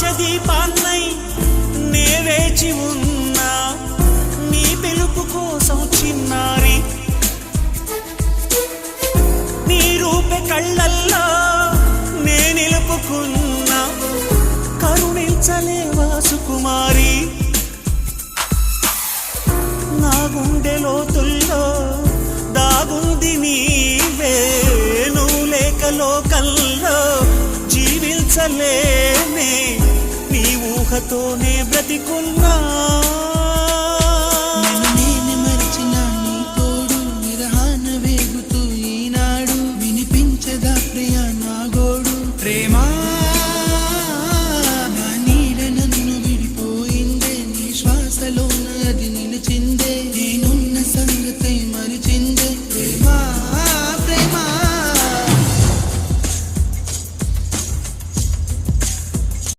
ఆశ దీపాన్నై నే వేచి ఉన్నా నీ పిలుపు కోసం చిన్నారి నీ రూపే కళ్ళల్లో నే నిలుపుకున్నా కరుణించలేవా సుకుమారి నా గుండె లోతుల్లో దాగుంది నీవే నువ్వు లేక లోకల్లో జీవించలేనే నీ ఊహతోనే బ్రతికున్నా